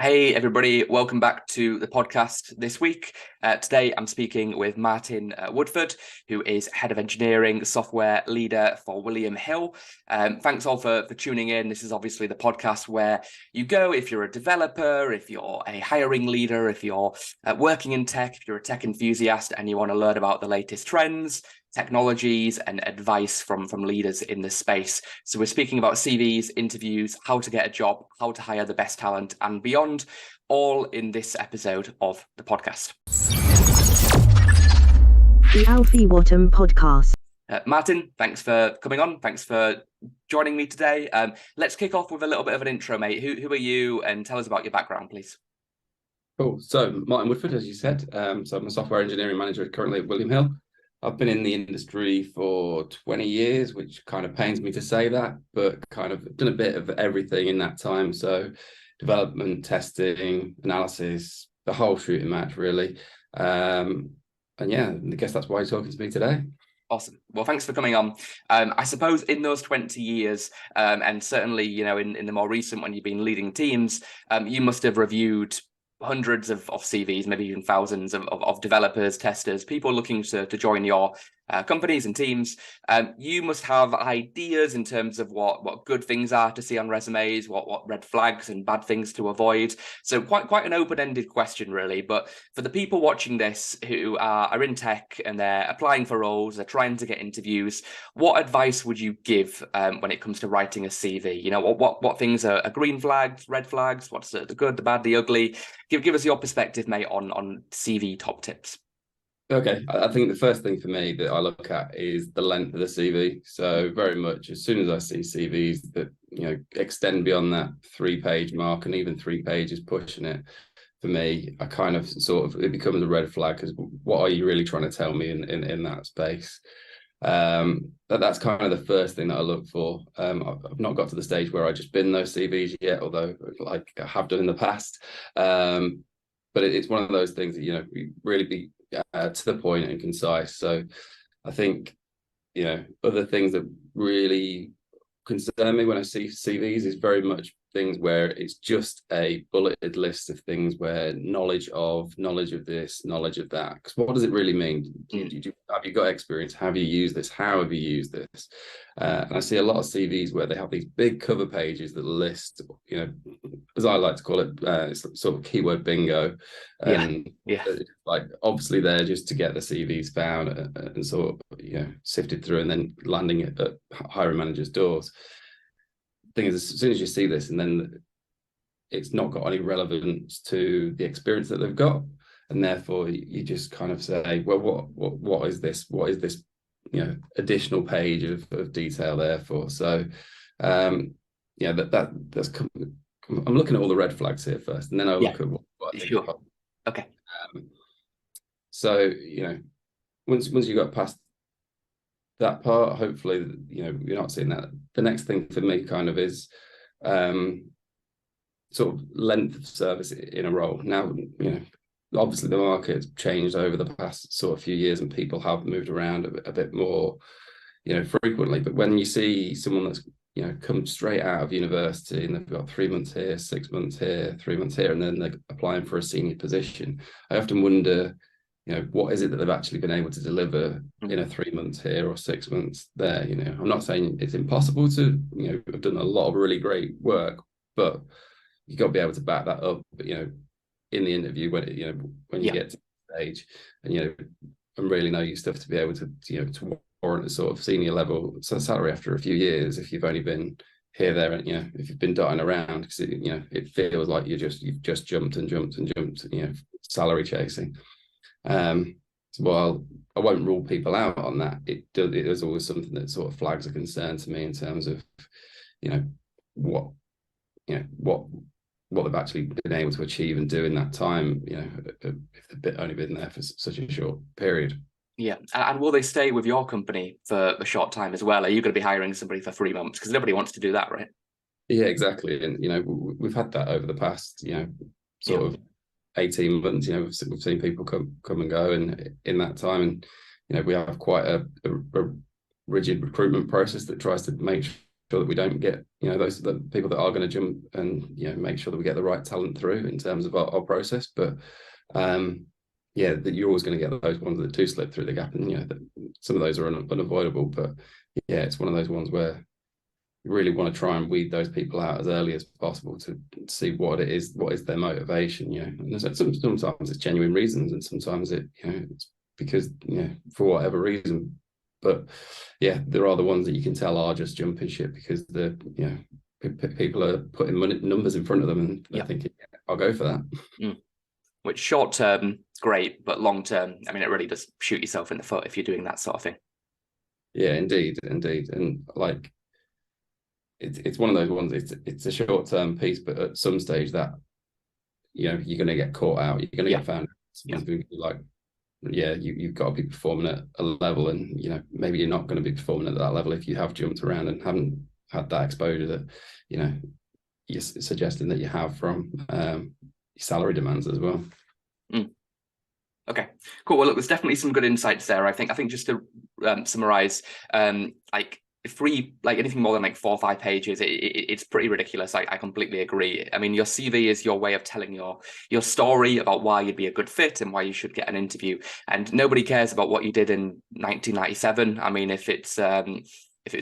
Hey everybody, welcome back to the podcast this week. Today I'm speaking with Martin Woodford, who is Head of Engineering Software Leader for William Hill. Thanks all for tuning in. This is obviously the podcast where you go if you're a developer, if you're a hiring leader, if you're working in tech, if you're a tech enthusiast and you want to learn about the latest trends, technologies and advice from leaders in this space. So we're speaking about CVs, interviews, how to get a job, how to hire the best talent and beyond, all in this episode of the podcast. The Alfie Whattam podcast. Martin, thanks for coming on. Thanks for joining me today. Let's kick off with a little bit of an intro, mate. Who are you, and tell us about your background, please. Cool. So Martin Woodford, as you said, so I'm a software engineering manager currently at William Hill. I've been in the industry for 20 years, which kind of pains me to say that, but kind of done a bit of everything in that time. So development, testing, analysis, the whole shooting match, really. And yeah, I guess that's why you're talking to me today. Awesome. Well, thanks for coming on. I suppose in those 20 years, and certainly, in the more recent when you've been leading teams, you must have reviewed hundreds of CVs, maybe even thousands of developers, testers, people looking to join your companies and teams. You must have ideas in terms of what good things are to see on resumes, what red flags and bad things to avoid. So quite an open-ended question, really. But for the people watching this who are in tech and they're applying for roles, they're trying to get interviews, what advice would you give when it comes to writing a CV? You know, what things are green flags, red flags? What's the good, the bad, the ugly? Give us your perspective, mate, on CV top tips. Okay, I think the first thing for me that I look at is the length of the CV. So very much as soon as I see CVs that extend beyond that 3-page mark, and even 3 pages pushing it, for me, I kind of it becomes a red flag, because what are you really trying to tell me in that space? That's kind of the first thing that I look for. I've not got to the stage where I just bin those CVs yet, although like I have done in the past. But it's one of those things that really be to the point and concise. So I think other things that really concern me when I see CVs is very much things where it's just a bulleted list of things where knowledge of this, knowledge of that. Because what does it really mean? Have you got experience? Have you used this? How have you used this? And I see a lot of CVs where they have these big cover pages that list, as I like to call it, it's sort of keyword bingo. Yeah. Like obviously they're just to get the CVs found and sort of sifted through and then landing it at hiring managers' doors. Thing is, as soon as you see this, and then it's not got any relevance to the experience that they've got, and therefore you just kind of say, well, what is this? What is this? Additional page of detail there for? So, that's. I'm looking at all the red flags here first, and then I look at what I think. Sure. Okay. So once you got past that part, hopefully you're not seeing that. The next thing for me kind of is sort of length of service in a role. Now obviously the market's changed over the past sort of few years, and people have moved around a bit more frequently. But when you see someone that's come straight out of university and they've got 3 months here, 6 months here, 3 months here, and then they're applying for a senior position, I often wonder what is it that they've actually been able to deliver in a 3 months here or 6 months there? I'm not saying it's impossible to, have done a lot of really great work, but you've got to be able to back that up, in the interview when you get to the stage and, and really know your stuff to be able to, to warrant a sort of senior level salary after a few years, if you've only been here, there, and, if you've been dotting around, because, it feels like you've just jumped and jumped and jumped, salary chasing. So while I won't rule people out on that, it is always something that sort of flags a concern to me in terms of what they've actually been able to achieve and do in that time, if they've only been there for such a short period. Yeah, and will they stay with your company for a short time as well? Are you going to be hiring somebody for 3 months? Because nobody wants to do that, right? Yeah, exactly. And we've had that over the past sort of 18 months. We've seen people come and go, and in that time, and we have quite a rigid recruitment process that tries to make sure that we don't get, those the people that are going to jump, and make sure that we get the right talent through in terms of our process. But that you're always going to get those ones that do slip through the gap, and some of those are unavoidable. But it's one of those ones where you really want to try and weed those people out as early as possible to see what is their motivation. And sometimes it's genuine reasons, and sometimes it's because for whatever reason. But there are the ones that you can tell are just jumping ship because the people are putting numbers in front of them, and they're thinking, I'll go for that. Which short term, great, but long term, I mean, it really does shoot yourself in the foot if you're doing that sort of thing. Yeah, indeed. And like, it's one of those ones, it's a short term piece, but at some stage that, you're going to get caught out, you're going to get found. Someone's going to be like, you've got to be performing at a level, and maybe you're not going to be performing at that level if you have jumped around and haven't had that exposure that you're suggesting that you have from salary demands as well. Okay, cool. Well, look, there's definitely some good insights there. I think just to summarize, like anything more than like 4 or 5 pages, it's pretty ridiculous. I completely agree. I mean, your CV is your way of telling your story about why you'd be a good fit and why you should get an interview. And nobody cares about what you did in 1997. I mean, if it's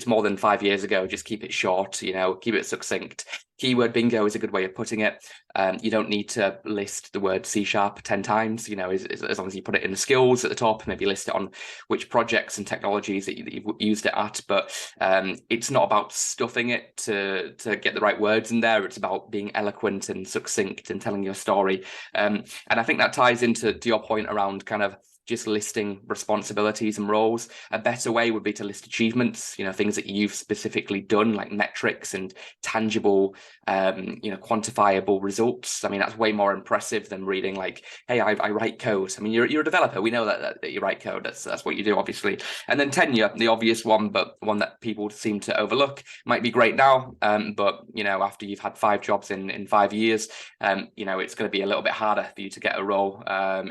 more than 5 years ago, just keep it short, keep it succinct. Keyword bingo is a good way of putting it. You don't need to list the word C# 10 times, as long as you put it in the skills at the top, maybe list it on which projects and technologies that you've used it at. But it's not about stuffing it to get the right words in there. It's about being eloquent and succinct and telling your story. And I think that ties into your point around kind of just listing responsibilities and roles. A better way would be to list achievements, things that you've specifically done, like metrics and tangible, quantifiable results. I mean, that's way more impressive than reading like, hey, I write code. I mean, you're a developer. We know that you write code. That's what you do, obviously. And then tenure, the obvious one, but one that people seem to overlook. Might be great now, but after you've had 5 jobs in 5 years, it's going to be a little bit harder for you to get a role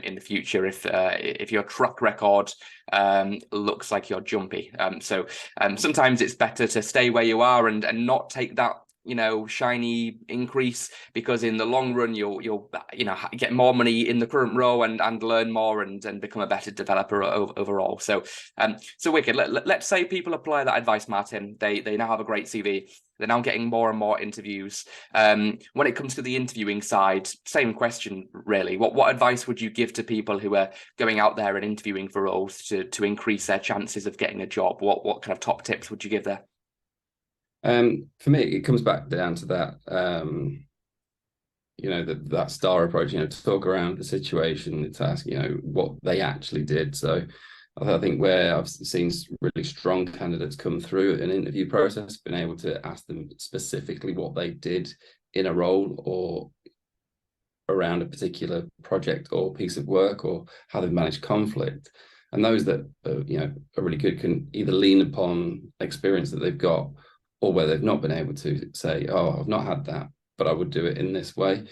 in the future if your track record looks like you're jumpy. So sometimes it's better to stay where you are and not take that shiny increase, because in the long run you'll get more money in the current role and learn more and become a better developer overall. So wicked. Let's say people apply that advice, Martin. They now have a great CV. They're now getting more and more interviews. When it comes to the interviewing side, same question really. What advice would you give to people who are going out there and interviewing for roles to increase their chances of getting a job? What kind of top tips would you give there? For me, it comes back down to that, that STAR approach, talk around the situation, the task, what they actually did. So I think where I've seen really strong candidates come through an interview process, been able to ask them specifically what they did in a role or around a particular project or piece of work, or how they've managed conflict. And those that are really good can either lean upon experience that they've got, or where they've not been able to say, oh, I've not had that, but I would do it in this way.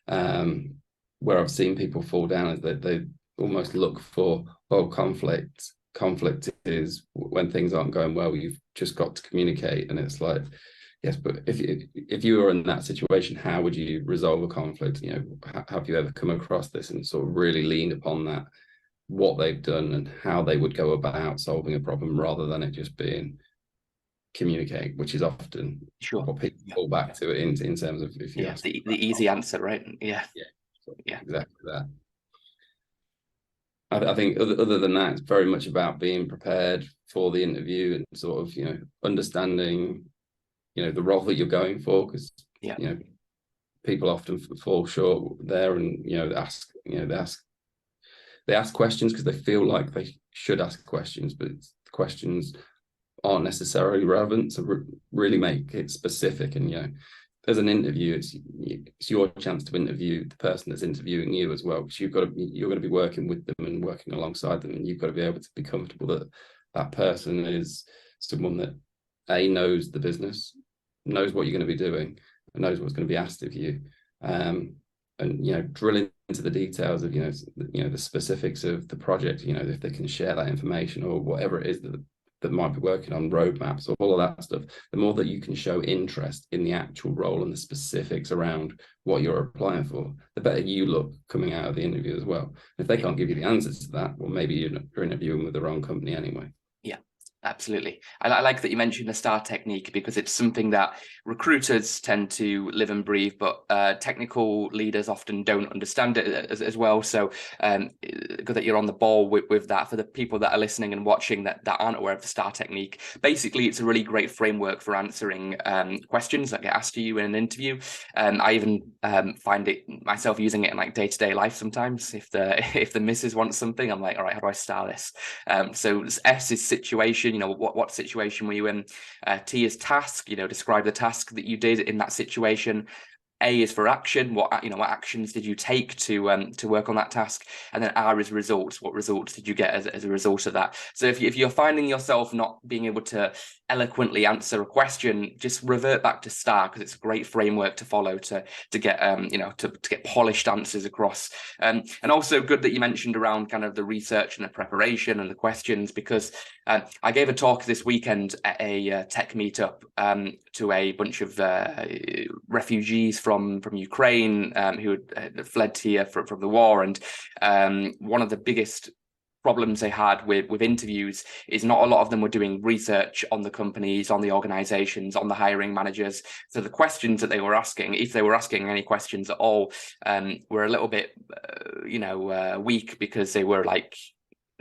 Where I've seen people fall down is that they almost look for, conflict. Conflict is when things aren't going well, you've just got to communicate. And it's like, yes, but if you were in that situation, how would you resolve a conflict? Have you ever come across this and sort of really leaned upon that, what they've done and how they would go about solving a problem, rather than it just being communicate, which is often what people fall back to in terms of if you ask the easy answer, right? Exactly that. I think other than that, it's very much about being prepared for the interview and sort of understanding the role that you're going for, because people often fall short there, and they ask questions because they feel like they should ask questions, but the questions aren't necessarily relevant. So really make it specific. And as an interview, it's your chance to interview the person that's interviewing you as well, because you're going to be working with them and working alongside them, and you've got to be able to be comfortable that that person is someone that knows the business, knows what you're going to be doing, and knows what's going to be asked of you, and drilling into the details of the specifics of the project, if they can share that information or whatever it is that that might be working on roadmaps or all of that stuff, the more that you can show interest in the actual role and the specifics around what you're applying for, the better you look coming out of the interview as well. If they can't give you the answers to that, well, maybe you're interviewing with the wrong company anyway. Yeah, absolutely. I like that you mentioned the STAR technique, because it's something that recruiters tend to live and breathe, but technical leaders often don't understand it as well. So good that you're on the ball with that. For the people that are listening and watching that aren't aware of the STAR technique, basically it's a really great framework for answering questions that get asked to you in an interview. I even find it myself using it in like day-to-day life sometimes. If the missus wants something, I'm like, all right, how do I star this? So S is situation. What situation were you in? T is task. Describe the task that you did in that situation. A is for action. What actions did you take to work on that task? And then R is results. What results did you get as a result of that? So if you're finding yourself not being able to eloquently answer a question, just revert back to STAR, because it's a great framework to follow to get to get polished answers across. And also good that you mentioned around kind of the research and the preparation and the questions, because I gave a talk this weekend at a tech meetup to a bunch of refugees from Ukraine who had fled here from the war. And one of the biggest problems they had with interviews is not a lot of them were doing research on the companies, on the organizations, on the hiring managers. So the questions that they were asking, if they were asking any questions at all, were a little bit weak, because they were like,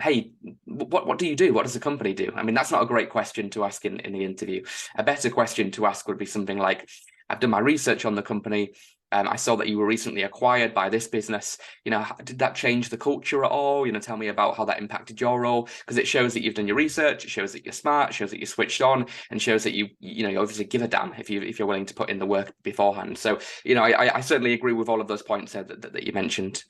hey, what do you do? What does the company do? I mean, that's not a great question to ask in the interview. A better question to ask would be something like, I've done my research on the company. I saw that you were recently acquired by this business. Did that change the culture at all? Tell me about how that impacted your role, because it shows that you've done your research. It shows that you're smart. It shows that you're switched on, and shows that you obviously give a damn if you're willing to put in the work beforehand. So I certainly agree with all of those points that you mentioned.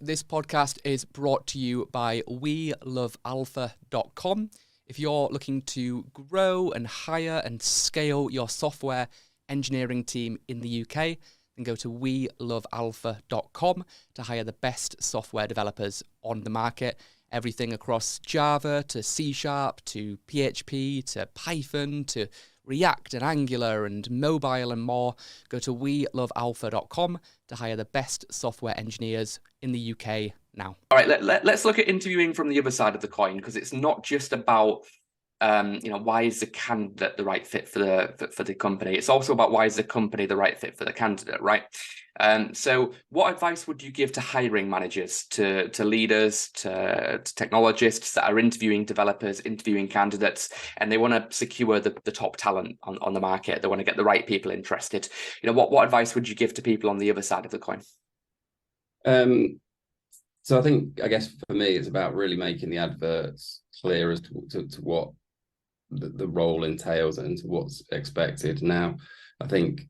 This podcast is brought to you by WeLoveAlpha.com. If you're looking to grow and hire and scale your software engineering team in the UK, then go to WeLoveAlpha.com to hire the best software developers on the market. Everything across Java to C# to PHP to Python to React and Angular and mobile and more. Go to WeLoveAlpha.com to hire the best software engineers in the UK now. All right, let's look at interviewing from the other side of the coin, because it's not just about why is the candidate the right fit for the company? It's also about why is the company the right fit for the candidate, right? So what advice would you give to hiring managers, to leaders, to technologists that are interviewing developers, interviewing candidates, and they want to secure the top talent on the market? They want to get the right people interested. What advice would you give to people on the other side of the coin? So I guess for me, it's about really making the adverts clear as to what the role entails and to what's expected. Now, I think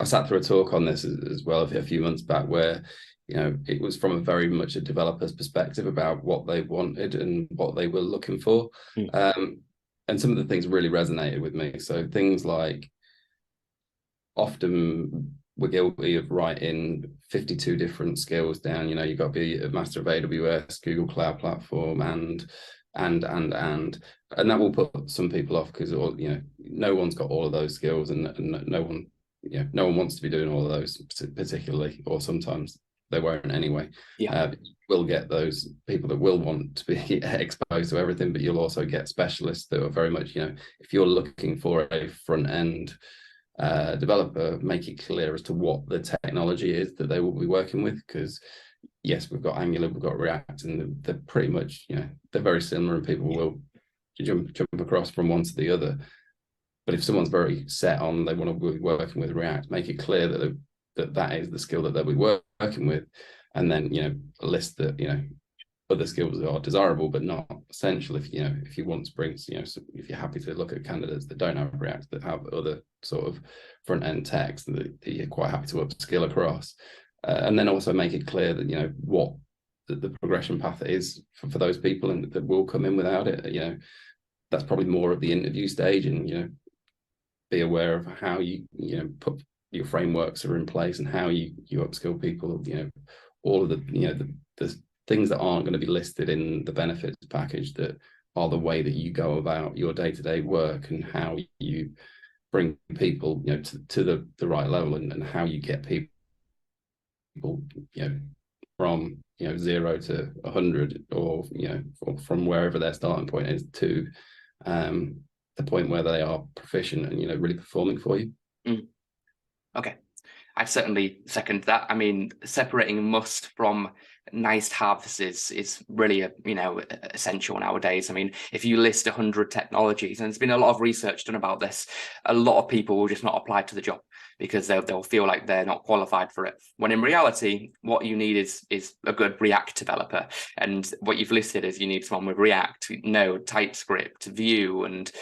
I sat through a talk on this as well a few months back, where it was from a very much a developer's perspective about what they wanted and what they were looking for. And some of the things really resonated with me. So things like, often we're guilty of writing 52 different skills down. You've got to be a master of AWS, Google Cloud Platform, and that will put some people off, because no one's got all of those skills, and no one wants to be doing all of those particularly, or sometimes they won't anyway. We'll get those people that will want to be exposed to everything, but you'll also get specialists that are very much, if you're looking for a front end developer, make it clear as to what the technology is that they will be working with, because yes, we've got Angular, we've got React, and they're pretty much, they're very similar, and people will jump across from one to the other. But if someone's very set on they want to be working with React, make it clear that is the skill that they'll be working with, and then list that other skills are desirable but not essential. If you want to bring, so if you're happy to look at candidates that don't have React, that have other sort of front end techs that you're quite happy to upskill across. And then also make it clear that what the progression path is for those people, and that will come in without it. That's probably more at the interview stage, and be aware of how you put your frameworks are in place, and how you upskill people. All of the the things that aren't going to be listed in the benefits package that are the way that you go about your day-to-day work and how you bring people, to the right level, and how you get people, from 0 to 100, or or from wherever their starting point is to the point where they are proficient and really performing for you. Okay, I certainly second that. I mean, separating must from nice to haves is really essential nowadays. I mean, if you list 100 technologies, and there's been a lot of research done about this, a lot of people will just not apply to the job because they'll feel like they're not qualified for it. When in reality, what you need is a good React developer. And what you've listed is you need someone with React, Node, TypeScript, Vue, and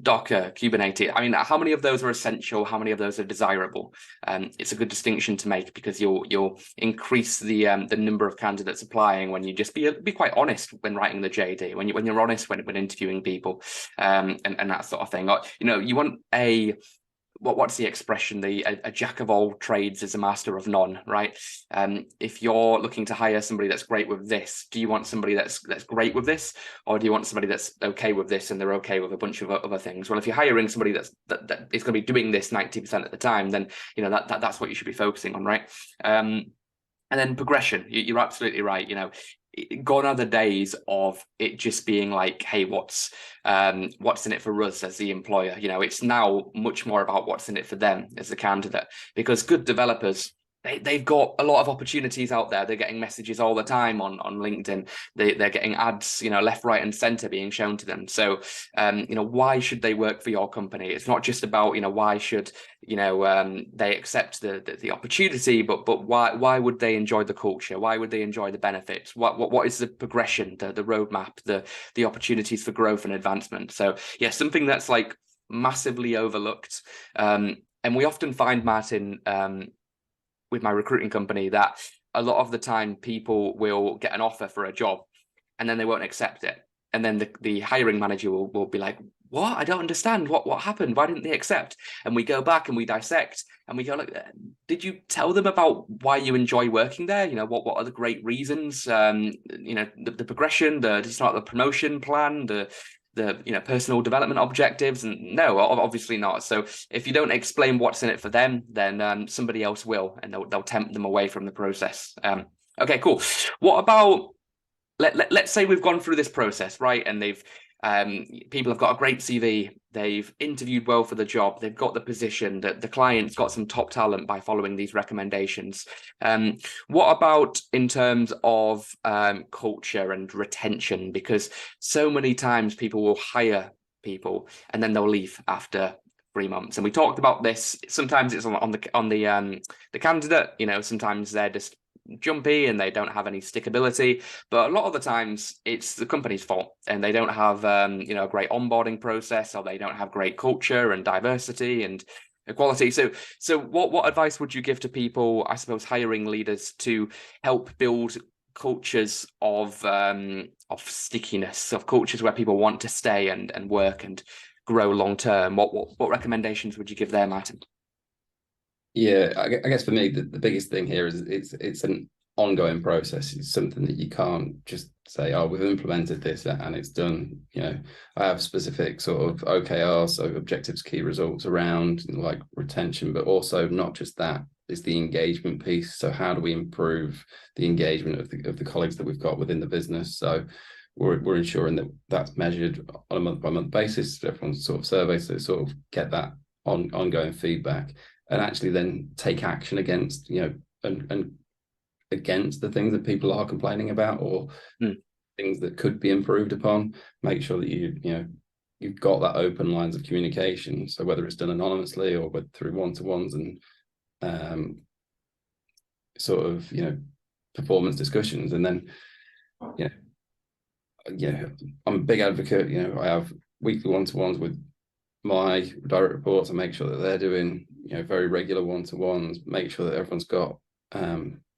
Docker, Kubernetes. I mean, how many of those are essential? How many of those are desirable? It's a good distinction to make, because you'll increase the number of candidates applying when you just be quite honest when writing the JD, when you're honest when interviewing people, and that sort of thing. You want what's the expression? A jack of all trades is a master of none, right? If you're looking to hire somebody that's great with this, do you want somebody that's great with this, or do you want somebody that's okay with this and they're okay with a bunch of other things? Well, if you're hiring somebody that is going to be doing this 90% of the time, then that's what you should be focusing on, right? And then progression. You're absolutely right. Gone are the days of it just being like, hey, what's in it for us as the employer? It's now much more about what's in it for them as the candidate, because good developers, they've got a lot of opportunities out there. They're getting messages all the time on LinkedIn. They're getting ads, left, right, and center being shown to them. So, why should they work for your company? It's not just about, why should, they accept the opportunity, but why would they enjoy the culture? Why would they enjoy the benefits? What is the progression, the roadmap, the opportunities for growth and advancement? So yeah, something that's like massively overlooked. And we often find, Martin, with my recruiting company, that a lot of the time people will get an offer for a job and then they won't accept it. And then the hiring manager will be like, what? I don't understand. What happened? Why didn't they accept? And we go back and we dissect and we go, like, did you tell them about why you enjoy working there? What are the great reasons? The progression, it's not the promotion plan, the personal development objectives? And no, obviously not. So if you don't explain what's in it for them, then somebody else will, and they'll tempt them away from the process. Okay, cool. What about, let's say we've gone through this process, right? And people have got a great CV, they've interviewed well for the job, they've got the position, that the client's got some top talent by following these recommendations. What about in terms of culture and retention? Because so many times people will hire people and then they'll leave after 3 months. And we talked about this. Sometimes it's on the candidate. Sometimes they're just jumpy and they don't have any stickability, but a lot of the times it's the company's fault, and they don't have a great onboarding process, or they don't have great culture and diversity and equality. So what advice would you give to people, I suppose, hiring leaders, to help build cultures of stickiness, of cultures where people want to stay and work and grow long term? What recommendations would you give there, Martin? Yeah, I guess for me, the biggest thing here is it's an ongoing process. It's something that you can't just say, oh, we've implemented this and it's done. I have specific sort of OKRs, so objectives, key results, around like retention, but also not just that, it's the engagement piece. So how do we improve the engagement of the colleagues that we've got within the business? So we're ensuring that that's measured on a month-by-month basis. Everyone's sort of surveys, so sort of get that ongoing feedback, and actually then take action against, and against the things that people are complaining about, or things that could be improved upon. Make sure that you've got that open lines of communication. So whether it's done anonymously or through one-to-ones and sort of, performance discussions. And then, I'm a big advocate. I have weekly one-to-ones with my direct reports. I make sure that they're doing very regular one-to-ones, make sure that everyone's got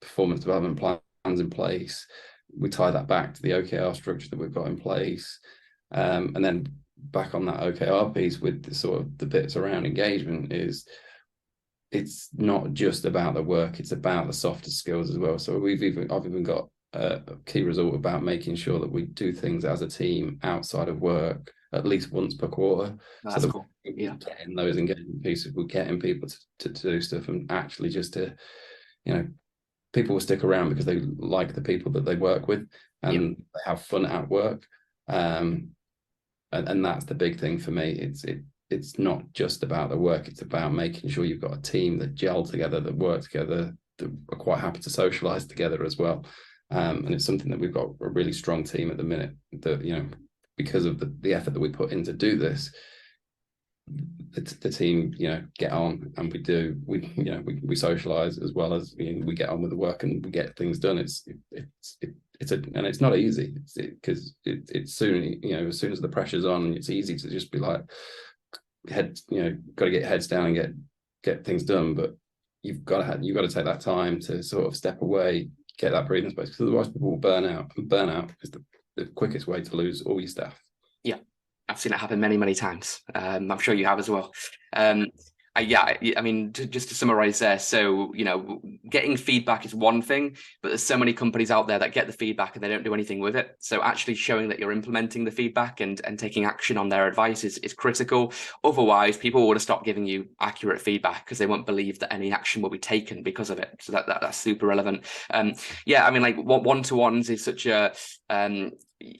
performance development plans in place. We tie that back to the OKR structure that we've got in place, and then back on that OKR piece with the sort of the bits around engagement, is it's not just about the work, it's about the softer skills as well. So I've even got a key result about making sure that we do things as a team outside of work at least once per quarter. That's so that cool. we're Yeah. getting those engagement pieces, we're getting people to do stuff, and actually just to, people will stick around because they like the people that they work with, and they have fun at work. And that's the big thing for me. It's not just about the work, it's about making sure you've got a team that gel together, that work together, that are quite happy to socialize together as well. And it's something that we've got a really strong team at the minute that, because of the effort that we put in to do this, the team, get on, and we socialize as well as we get on with the work and we get things done. And it's not easy because it's soon, as soon as the pressure's on, it's easy to just be like, got to get heads down and get things done. But you've got to take that time to sort of step away, get that breathing space, because otherwise people will burn out, and burnout is the quickest way to lose all your staff. Yeah, I've seen it happen many, many times. I'm sure you have as well. I mean, just to summarize there, so, getting feedback is one thing, but there's so many companies out there that get the feedback and they don't do anything with it. So actually showing that you're implementing the feedback and taking action on their advice is critical. Otherwise, people will stop giving you accurate feedback because they won't believe that any action will be taken because of it. So that's super relevant. I mean, like, one-to-ones is such a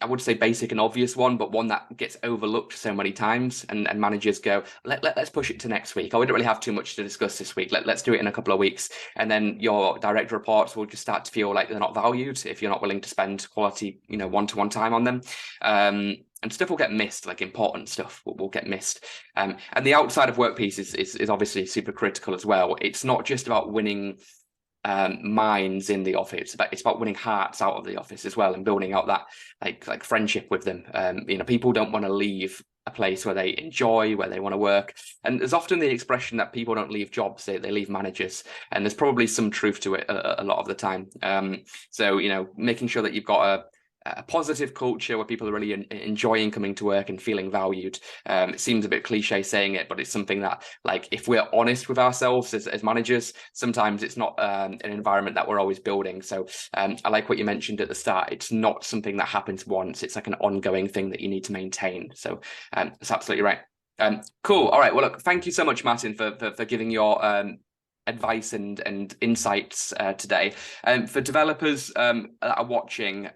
I would say basic and obvious one, but one that gets overlooked so many times, and managers go, let's push it to next week. We don't really have too much to discuss this week. Let's do it in a couple of weeks. And then your direct reports will just start to feel like they're not valued if you're not willing to spend quality, one-to-one time on them. And stuff will get missed, like important stuff will get missed. And the outside of work piece is obviously super critical as well. It's not just about winning minds in the office, it's about winning hearts out of the office as well, and building out that like friendship with them. People don't want to leave a place where they enjoy, where they want to work, and there's often the expression that people don't leave jobs, they leave managers, and there's probably some truth to it a lot of the time. So making sure that you've got a positive culture where people are really enjoying coming to work and feeling valued. It seems a bit cliche saying it, but it's something that, like, if we're honest with ourselves as managers, sometimes it's not an environment that we're always building. So I like what you mentioned at the start. It's not something that happens once. It's like an ongoing thing that you need to maintain. So that's absolutely right. Cool. All right. Well, look, thank you so much, Martin, for giving your advice and insights today. For developers that are watching,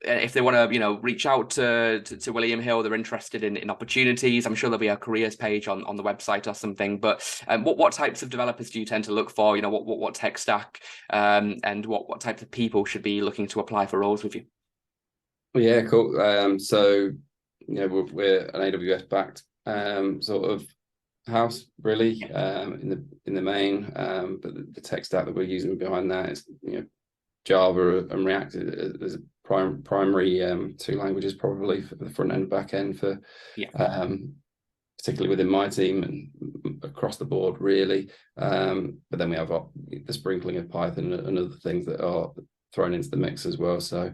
if they want to reach out to William Hill, they're interested in opportunities, I'm sure there'll be a careers page on the website or something. But what types of developers do you tend to look for? What tech stack, and what types of people should be looking to apply for roles with you? Well, yeah, cool. So we're an AWS backed sort of house, really, in the main, but the tech stack that we're using behind that is Java and React as primary two languages, probably, for the front end, back end, for particularly within my team and across the board, really. But then we have the sprinkling of Python and other things that are thrown into the mix as well. So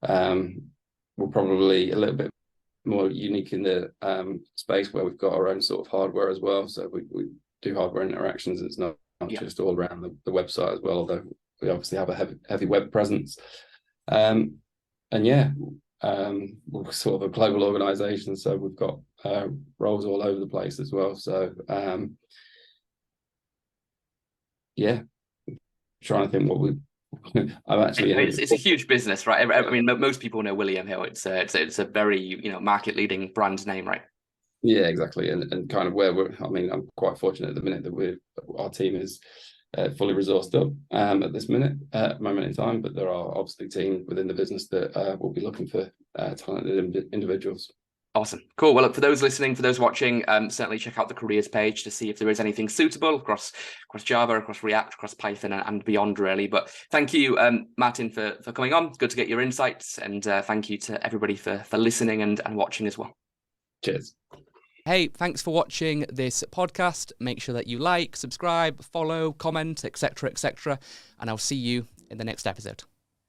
we're probably a little bit more unique in the space where we've got our own sort of hardware as well. So we do hardware interactions. It's not just all around the website as well, although we obviously have a heavy web presence. We're sort of a global organization, so we've got roles all over the place as well. So trying to think what we I'm actually it's a huge business, right? I mean, most people know William Hill. It's a very market leading brand name, right? Yeah, exactly. And kind of where I'm quite fortunate at the minute that our team is fully resourced up at this moment in time, but there are obviously teams within the business that will be looking for talented individuals. Awesome. Cool. Well, look, for those listening, for those watching, certainly check out the careers page to see if there is anything suitable across Java, across React, across Python, and beyond, really. But thank you, Martin, for coming on. Good to get your insights, and thank you to everybody for listening and watching as well. Cheers. Hey, thanks for watching this podcast. Make sure that you like, subscribe, follow, comment, etc., etc., and I'll see you in the next episode.